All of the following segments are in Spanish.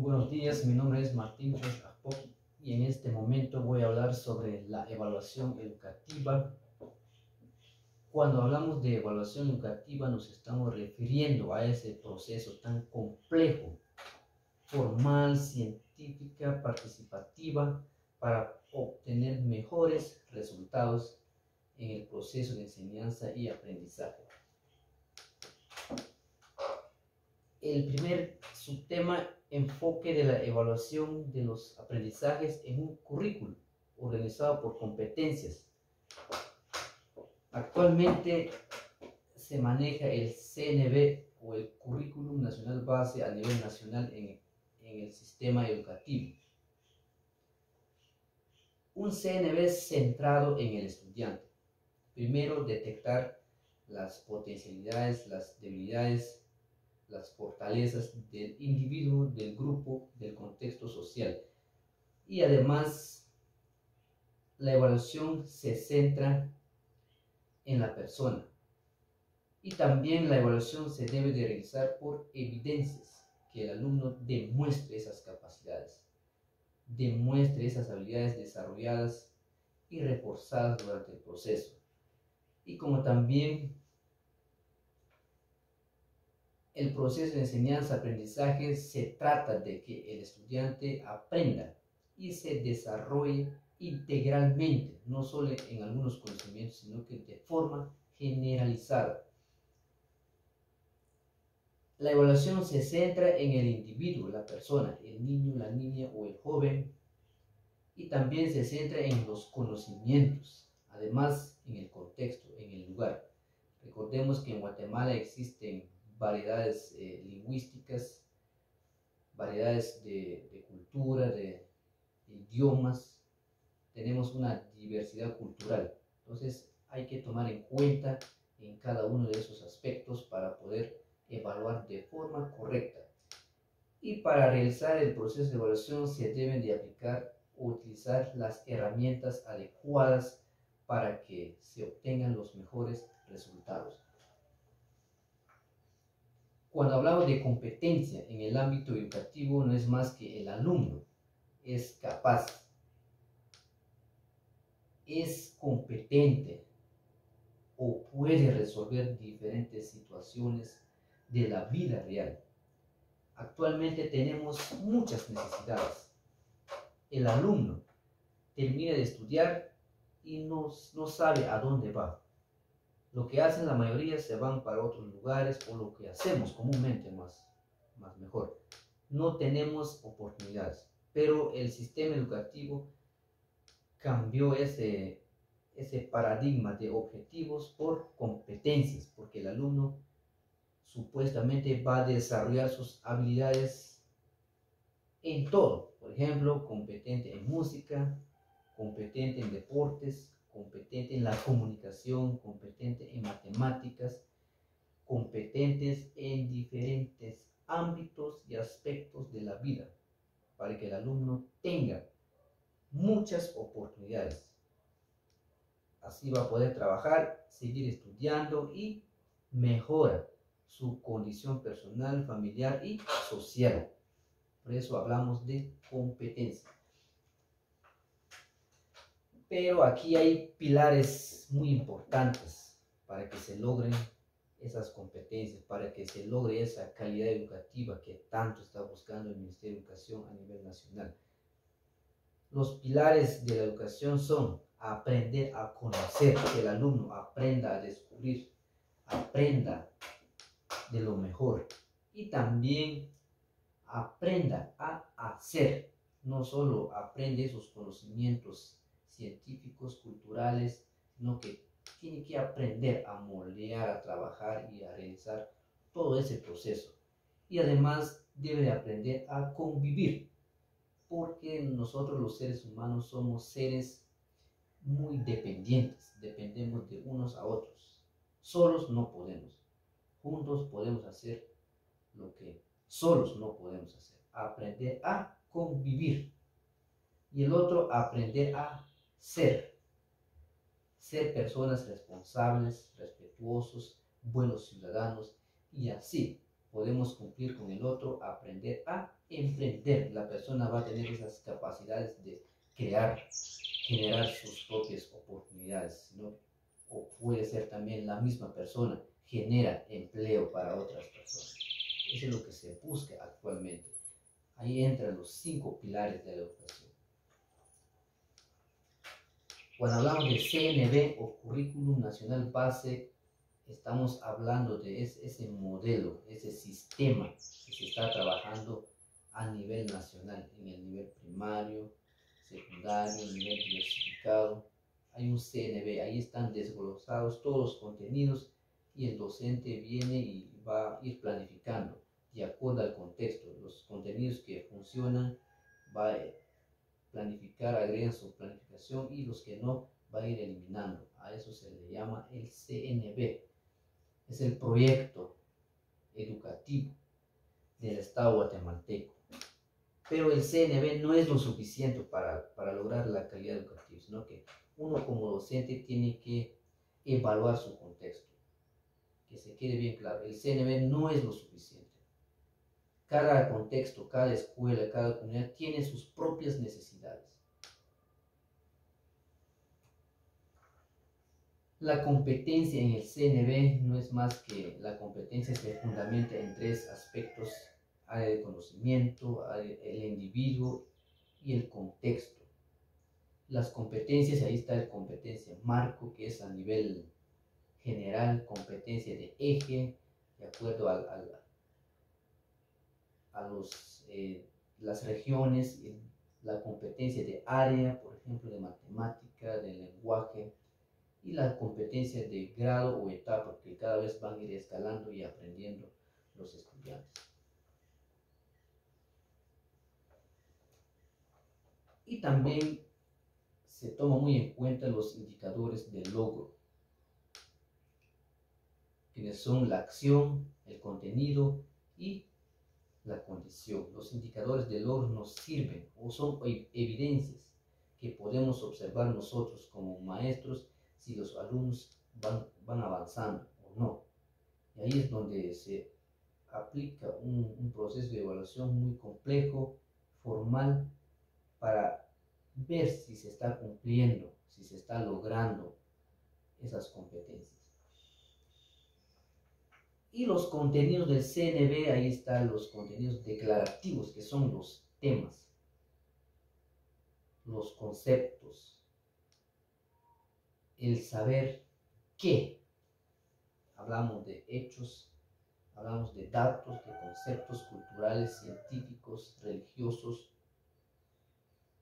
Buenos días, mi nombre es Martín Roch y en este momento voy a hablar sobre la evaluación educativa. Cuando hablamos de evaluación educativa nos estamos refiriendo a ese proceso tan complejo, formal, científica, participativa, para obtener mejores resultados en el proceso de enseñanza y aprendizaje. El primer subtema, enfoque de la evaluación de los aprendizajes en un currículo organizado por competencias. Actualmente se maneja el CNB o el Currículum Nacional Base a nivel nacional en el sistema educativo. Un CNB centrado en el estudiante. Primero, detectar las potencialidades, las debilidades, las fortalezas del individuo, del grupo, del contexto social. Y además, la evaluación se centra en la persona. Y también la evaluación se debe de realizar por evidencias, que el alumno demuestre esas capacidades, demuestre esas habilidades desarrolladas y reforzadas durante el proceso. Y como también el proceso de enseñanza-aprendizaje se trata de que el estudiante aprenda y se desarrolle integralmente, no solo en algunos conocimientos, sino que de forma generalizada. La evaluación se centra en el individuo, la persona, el niño, la niña o el joven, y también se centra en los conocimientos, además en el contexto, en el lugar. Recordemos que en Guatemala existen variedades lingüísticas, variedades de cultura, de idiomas, tenemos una diversidad cultural. Entonces hay que tomar en cuenta en cada uno de esos aspectos para poder evaluar de forma correcta. Y para realizar el proceso de evaluación se deben de aplicar o utilizar las herramientas adecuadas para que se obtengan los mejores resultados. Cuando hablamos de competencia en el ámbito educativo, no es más que el alumno es capaz, es competente o puede resolver diferentes situaciones de la vida real. Actualmente tenemos muchas necesidades. El alumno termina de estudiar y no sabe a dónde va. Lo que hacen la mayoría se van para otros lugares, o lo que hacemos comúnmente más mejor. No tenemos oportunidades, pero el sistema educativo cambió ese paradigma de objetivos por competencias, porque el alumno supuestamente va a desarrollar sus habilidades en todo. Por ejemplo, competente en música, competente en deportes, competente en la comunicación, competente en matemáticas, competentes en diferentes ámbitos y aspectos de la vida, para que el alumno tenga muchas oportunidades. Así va a poder trabajar, seguir estudiando y mejora su condición personal, familiar y social. Por eso hablamos de competencia. Pero aquí hay pilares muy importantes para que se logren esas competencias, para que se logre esa calidad educativa que tanto está buscando el Ministerio de Educación a nivel nacional. Los pilares de la educación son aprender a conocer, que el alumno aprenda a descubrir, aprenda de lo mejor, y también aprenda a hacer. No solo aprende esos conocimientos científicos, culturales, sino que tiene que aprender a moldear, a trabajar y a realizar todo ese proceso. Y además debe de aprender a convivir, porque nosotros los seres humanos somos seres muy dependientes, dependemos de unos a otros. Solos no podemos, juntos podemos hacer lo que solos no podemos hacer. Aprender a convivir. Y el otro, aprender a ser personas responsables, respetuosos, buenos ciudadanos, y así podemos cumplir con el otro, aprender a emprender. La persona va a tener esas capacidades de crear, generar sus propias oportunidades, ¿no? O puede ser también la misma persona genera empleo para otras personas. Eso es lo que se busca actualmente. Ahí entran los 5 pilares de la educación. Cuando hablamos de CNB o Currículum Nacional Base, estamos hablando de ese modelo, ese sistema que se está trabajando a nivel nacional, en el nivel primario, secundario, nivel diversificado. Hay un CNB, ahí están desglosados todos los contenidos y el docente viene y va a ir planificando de acuerdo al contexto. Los contenidos que funcionan va a planificar, agregan su planificación y los que no va a ir eliminando. A eso se le llama el CNB. Es el proyecto educativo del Estado guatemalteco. Pero el CNB no es lo suficiente para lograr la calidad educativa, sino que uno como docente tiene que evaluar su contexto. Que se quede bien claro, el CNB no es lo suficiente. Cada contexto, cada escuela, cada comunidad tiene sus propias necesidades. La competencia en el CNB no es más que la competencia se fundamenta en 3 aspectos: área de conocimiento, el individuo y el contexto. Las competencias, ahí está la competencia marco, que es a nivel general, competencia de eje, de acuerdo a las regiones, la competencia de área, por ejemplo, de matemática, de lenguaje, y la competencia de grado o etapa, que cada vez van a ir escalando y aprendiendo los estudiantes. Y también se toma muy en cuenta los indicadores de logro, quienes son la acción, el contenido y la condición. Los indicadores de logro nos sirven o son evidencias que podemos observar nosotros como maestros si los alumnos van avanzando o no. Y ahí es donde se aplica un proceso de evaluación muy complejo, formal, para ver si se está cumpliendo, si se está logrando esas competencias. Y los contenidos del CNB, ahí están los contenidos declarativos, que son los temas, los conceptos, el saber qué. Hablamos de hechos, hablamos de datos, de conceptos culturales, científicos, religiosos.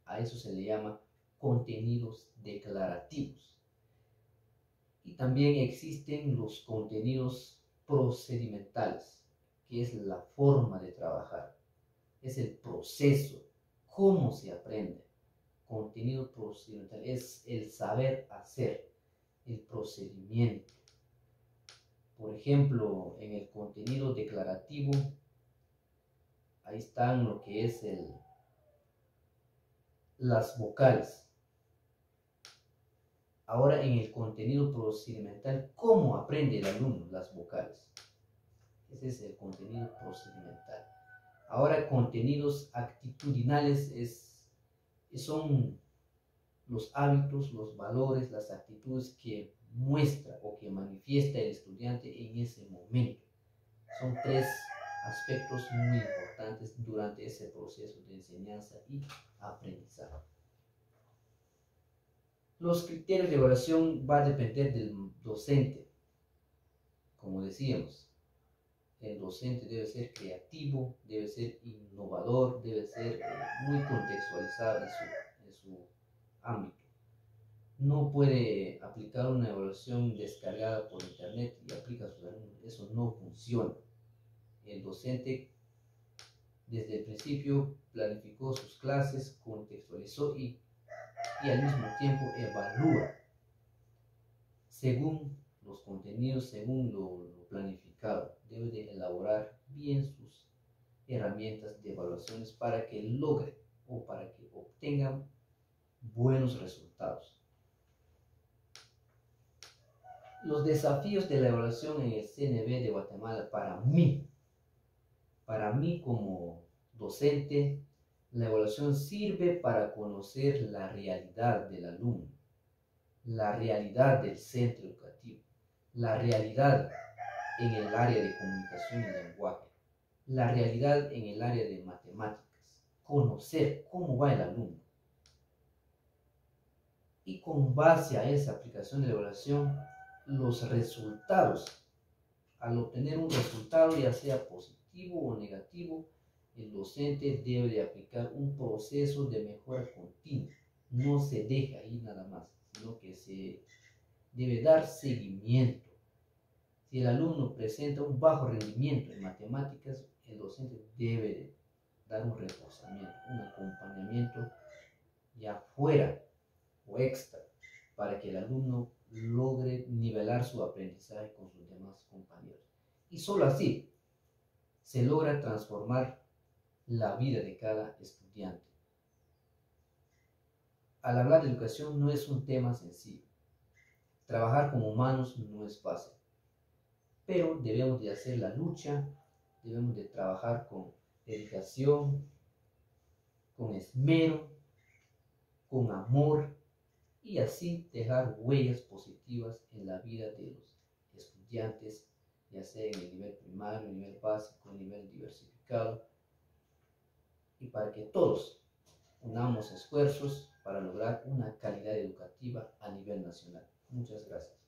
A eso se le llama contenidos declarativos. Y también existen los contenidos procedimentales, que es la forma de trabajar, es el proceso, cómo se aprende. Contenido procedimental es el saber hacer, el procedimiento. Por ejemplo, en el contenido declarativo, ahí están lo que es las vocales. Ahora en el contenido procedimental, ¿cómo aprende el alumno las vocales? Ese es el contenido procedimental. Ahora contenidos actitudinales son los hábitos, los valores, las actitudes que muestra o que manifiesta el estudiante en ese momento. Son 3 aspectos muy importantes durante ese proceso de enseñanza y aprendizaje. Los criterios de evaluación van a depender del docente. Como decíamos, el docente debe ser creativo, debe ser innovador, debe ser muy contextualizado en su ámbito. No puede aplicar una evaluación descargada por internet y aplica a sus alumnos. Eso no funciona. El docente desde el principio planificó sus clases, contextualizó y al mismo tiempo evalúa según los contenidos, según lo planificado. Debe de elaborar bien sus herramientas de evaluaciones para que logre o para que obtengan buenos resultados. Los desafíos de la evaluación en el CNB de Guatemala para mí como docente, la evaluación sirve para conocer la realidad del alumno, la realidad del centro educativo, la realidad en el área de comunicación y lenguaje, la realidad en el área de matemáticas, conocer cómo va el alumno. Y con base a esa aplicación de la evaluación, los resultados, al obtener un resultado, ya sea positivo o negativo, el docente debe de aplicar un proceso de mejora continua. No se deja ahí nada más, sino que se debe dar seguimiento. Si el alumno presenta un bajo rendimiento en matemáticas, el docente debe de dar un reforzamiento, un acompañamiento ya fuera o extra, para que el alumno logre nivelar su aprendizaje con sus demás compañeros. Y solo así se logra transformar la vida de cada estudiante. Al hablar de educación no es un tema sencillo. Trabajar con humanos no es fácil, pero debemos de hacer la lucha, debemos de trabajar con dedicación, con esmero, con amor, y así dejar huellas positivas en la vida de los estudiantes, ya sea en el nivel primario, nivel básico, nivel diversificado, y para que todos unamos esfuerzos para lograr una calidad educativa a nivel nacional. Muchas gracias.